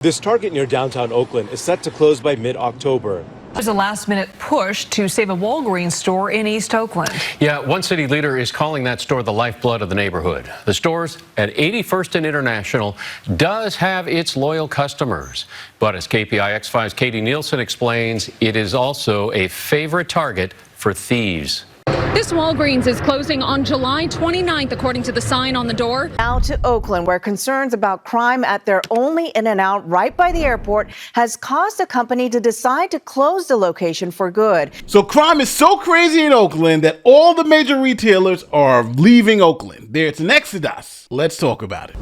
This Target near downtown Oakland is set to close by mid-October. There's a last-minute push to save a Walgreens store in East Oakland. Yeah, one city leader is calling that store the lifeblood of the neighborhood. The stores at 81st and International does have its loyal customers. But as KPIX5's Katie Nielsen explains, it is also a favorite target for thieves. This Walgreens is closing on July 29th, according to the sign on the door. Now to Oakland, where concerns about crime at their only In-N-Out right by the airport has caused the company to decide to close the location for good. So crime is so crazy in Oakland that all the major retailers are leaving Oakland. There's an exodus. Let's talk about it.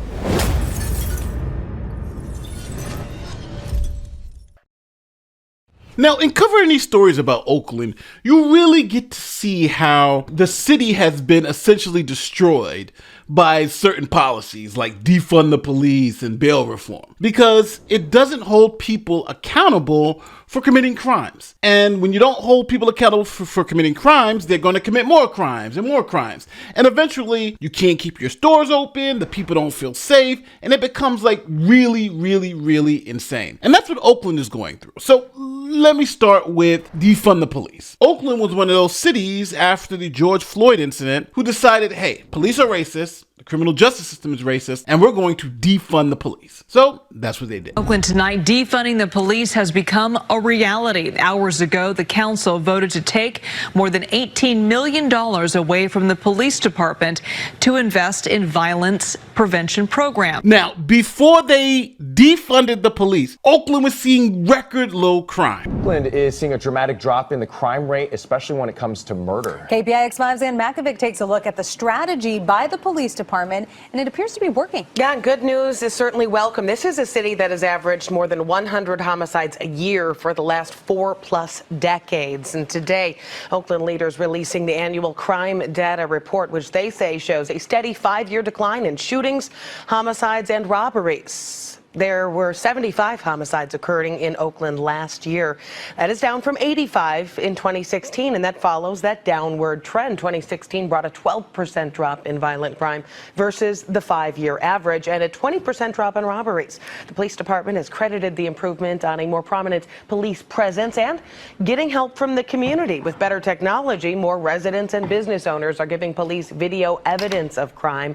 Now, in covering these stories about Oakland, you really get to see how the city has been essentially destroyed by certain policies like defund the police and bail reform, because it doesn't hold people accountable for committing crimes. And when you don't hold people accountable for committing crimes, they're going to commit more crimes and more crimes. And eventually, you can't keep your stores open, the people don't feel safe, and it becomes like really, really, really insane. And that's what Oakland is going through. So let me start with defund the police. Oakland was one of those cities after the George Floyd incident who decided, hey, police are racist, the criminal justice system is racist, and we're going to defund the police. So that's what they did. Oakland tonight, defunding the police has become a reality. Hours ago, the council voted to take more than $18 million away from the police department to invest in violence prevention programs. Now, before they defunded the police, Oakland was seeing record low crime. Oakland is seeing a dramatic drop in the crime rate, especially when it comes to murder. KPIX5's Ann Makovic takes a look at the strategy by the police department, and it appears to be working. Yeah, good news is certainly welcome. This is a city that has averaged more than 100 homicides a year for the last 4+ decades. And today, Oakland leaders releasing the annual crime data report, which they say shows a steady 5-year decline in shootings, homicides, and robberies. There were 75 homicides occurring in Oakland last year. That is down from 85 in 2016, and that follows that downward trend. 2016 brought a 12% drop in violent crime versus the 5-year average, and a 20% drop in robberies. The police department has credited the improvement on a more prominent police presence and getting help from the community. With better technology, more residents and business owners are giving police video evidence of crime.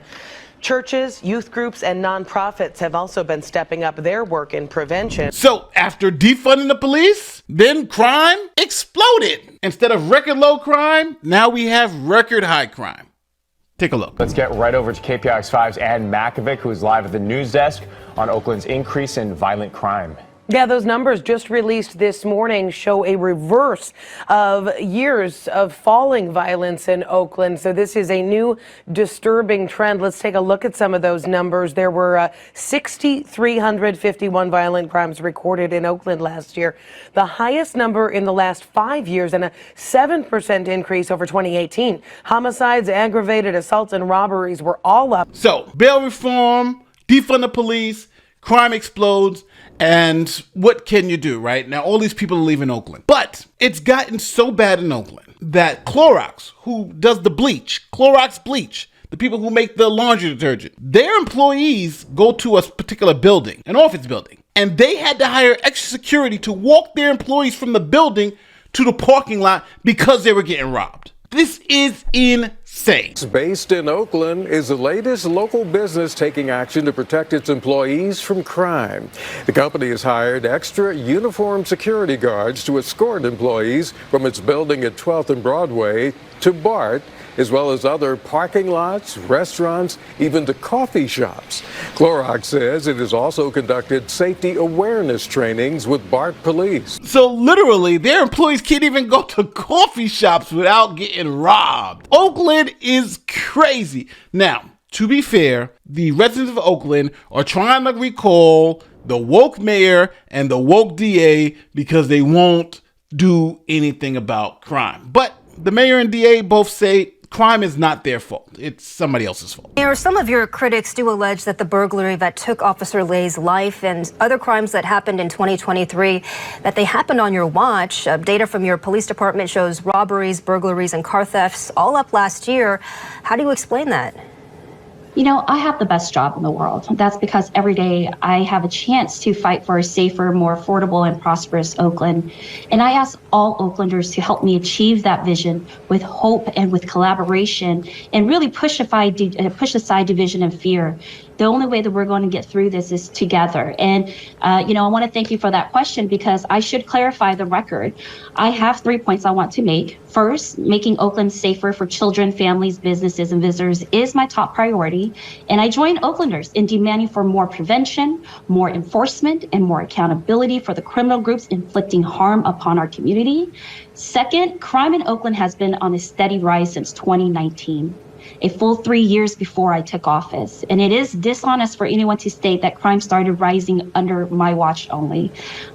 Churches, youth groups, and nonprofits have also been stepping up their work in prevention. So after defunding the police, then crime exploded. Instead of record low crime, now we have record high crime. Take a look. Let's get right over to KPIX5's Ann Makovic, who is live at the news desk on Oakland's increase in violent crime. Yeah, those numbers just released this morning show a reverse of years of falling violence in Oakland. So this is a new disturbing trend. Let's take a look at some of those numbers. There were 6,351 violent crimes recorded in Oakland last year, the highest number in the last 5 years, and a 7% increase over 2018. Homicides, aggravated assaults, and robberies were all up. So bail reform, defund the police, crime explodes, and what can you do, right? Now, all these people are leaving Oakland. But it's gotten so bad in Oakland that Clorox, who does the bleach, Clorox bleach, the people who make the laundry detergent, their employees go to a particular building, an office building, and they had to hire extra security to walk their employees from the building to the parking lot because they were getting robbed. This is insane. Based in Oakland is the latest local business taking action to protect its employees from crime. The company has hired extra uniformed security guards to escort employees from its building at 12th and Broadway to BART, as well as other parking lots, restaurants, even to coffee shops. Clorox says it has also conducted safety awareness trainings with BART police. So literally, their employees can't even go to coffee shops without getting robbed. Oakland is crazy. Now, to be fair, the residents of Oakland are trying to recall the woke mayor and the woke DA because they won't do anything about crime. But the mayor and DA both say crime is not their fault. It's somebody else's fault. Mayor, some of your critics do allege that the burglary that took Officer Lay's life and other crimes that happened in 2023, that they happened on your watch. Data from your police department shows robberies, burglaries, and car thefts all up last year. How do you explain that? You know, I have the best job in the world. That's because every day I have a chance to fight for a safer, more affordable, and prosperous Oakland. And I ask all Oaklanders to help me achieve that vision with hope and with collaboration, and really push aside division and fear. The only way that we're going to get through this is together. And, I want to thank you for that question, because I should clarify the record. I have 3 points I want to make. First, making Oakland safer for children, families, businesses, and visitors is my top priority. And I join Oaklanders in demanding for more prevention, more enforcement, and more accountability for the criminal groups inflicting harm upon our community. Second, crime in Oakland has been on a steady rise since 2019. A full 3 years before I took office. And it is dishonest for anyone to state that crime started rising under my watch only.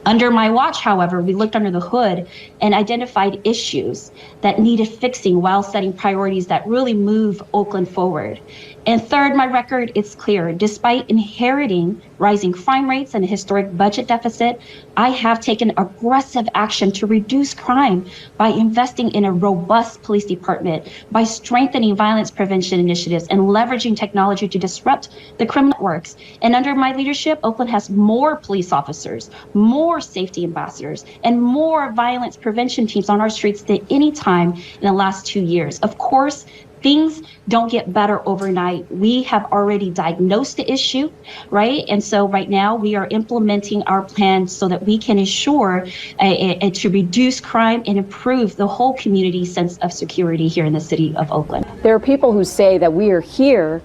Under my watch, however, we looked under the hood and identified issues that needed fixing while setting priorities that really move Oakland forward. And third, my record is clear. Despite inheriting rising crime rates and a historic budget deficit, I have taken aggressive action to reduce crime by investing in a robust police department, by strengthening violence prevention initiatives, and leveraging technology to disrupt the criminal networks. And under my leadership, Oakland has more police officers, more safety ambassadors, and more violence prevention teams on our streets than any time in the last 2 years. Of course, things don't get better overnight. We have already diagnosed the issue, right? And so right now we are implementing our plan so that we can ensure to reduce crime and improve the whole community's sense of security here in the city of Oakland. There are people who say that we are here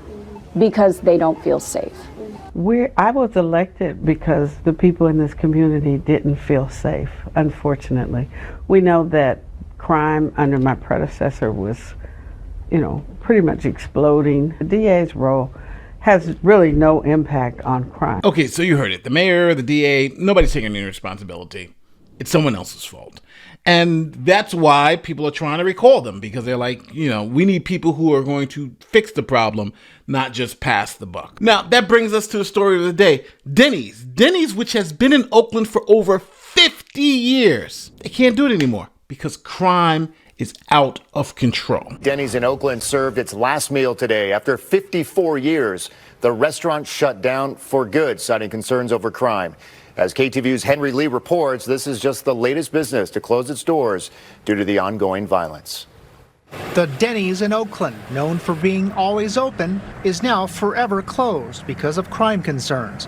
because they don't feel safe. I was elected because the people in this community didn't feel safe, unfortunately. We know that crime under my predecessor was pretty much exploding. The DA's role has really no impact on crime. Okay, so you heard it. The mayor, the DA, nobody's taking any responsibility. It's someone else's fault. And that's why people are trying to recall them, because they're like, we need people who are going to fix the problem, not just pass the buck. Now, that brings us to the story of the day. Denny's, which has been in Oakland for over 50 years. They can't do it anymore because crime is out of control. Denny's in Oakland served its last meal today. After 54 years, the restaurant shut down for good, citing concerns over crime. As KTVU's Henry Lee reports, this is just the latest business to close its doors due to the ongoing violence. The Denny's in Oakland, known for being always open, is now forever closed because of crime concerns.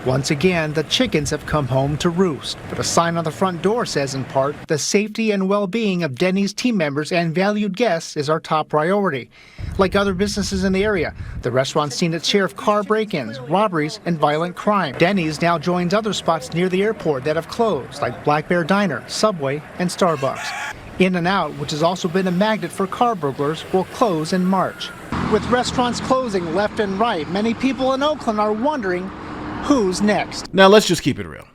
Once again, the chickens have come home to roost, but a sign on the front door says in part, the safety and well-being of Denny's team members and valued guests is our top priority. Like other businesses in the area, the restaurant's seen its share of car break-ins, robberies, and violent crime. Denny's now joins other spots near the airport that have closed, like Black Bear Diner, Subway, and Starbucks. In-N-Out, which has also been a magnet for car burglars, will close in March. With restaurants closing left and right, many people in Oakland are wondering, who's next? Now, let's just keep it real.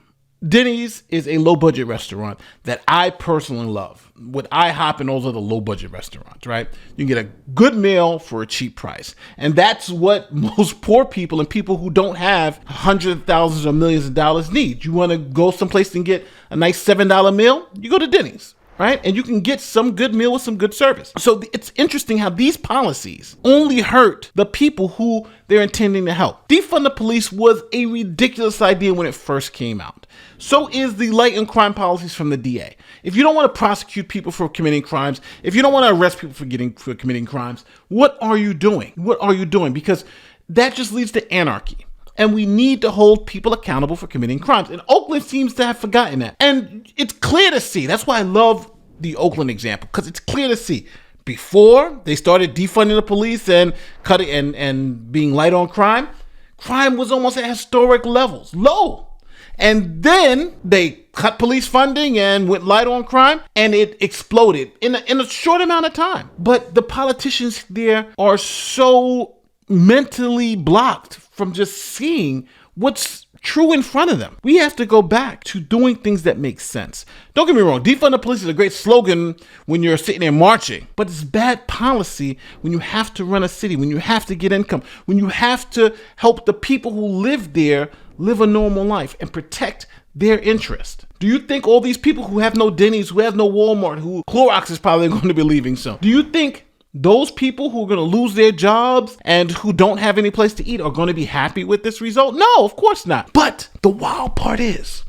Denny's is a low-budget restaurant that I personally love. With IHOP and those are the low-budget restaurants, right? You can get a good meal for a cheap price. And that's what most poor people and people who don't have hundreds of thousands or millions of dollars need. You want to go someplace and get a nice $7 meal? You go to Denny's. Right? And you can get some good meal with some good service. So it's interesting how these policies only hurt the people who they're intending to help. Defund the police was a ridiculous idea when it first came out. So is the light on crime policies from the DA. If you don't want to prosecute people for committing crimes, if you don't want to arrest people for committing crimes, what are you doing? What are you doing? Because that just leads to anarchy. And we need to hold people accountable for committing crimes. And Oakland seems to have forgotten that. And it's clear to see. That's why I love the Oakland example, because it's clear to see. Before they started defunding the police and cutting and being light on crime, crime was almost at historic levels, low. And then they cut police funding and went light on crime, and it exploded in a short amount of time. But the politicians there are so mentally blocked from just seeing what's true in front of them. We have to go back to doing things that make sense. Don't get me wrong, defund the police is a great slogan when you're sitting there marching, but it's bad policy when you have to run a city, when you have to get income, when you have to help the people who live there live a normal life and protect their interest. Do you think all these people who have no Denny's, who have no Walmart, who Clorox is probably going to be leaving soon, do you think those people who are going to lose their jobs and who don't have any place to eat are going to be happy with this result? No, of course not. But the wild part is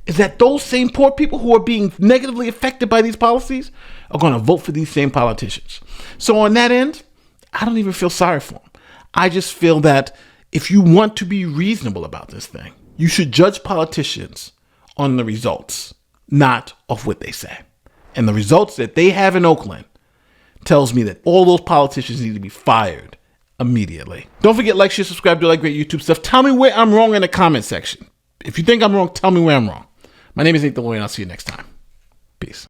that those same poor people who are being negatively affected by these policies are going to vote for these same politicians. So on that end, I don't even feel sorry for them. I just feel that if you want to be reasonable about this thing, you should judge politicians on the results, not off what they say. And the results that they have in Oakland tells me that all those politicians need to be fired immediately. Don't forget, like, share, subscribe, do all that great YouTube stuff. Tell me where I'm wrong in the comment section. If you think I'm wrong, tell me where I'm wrong. My name is Nate the Lawyer, and I'll see you next time.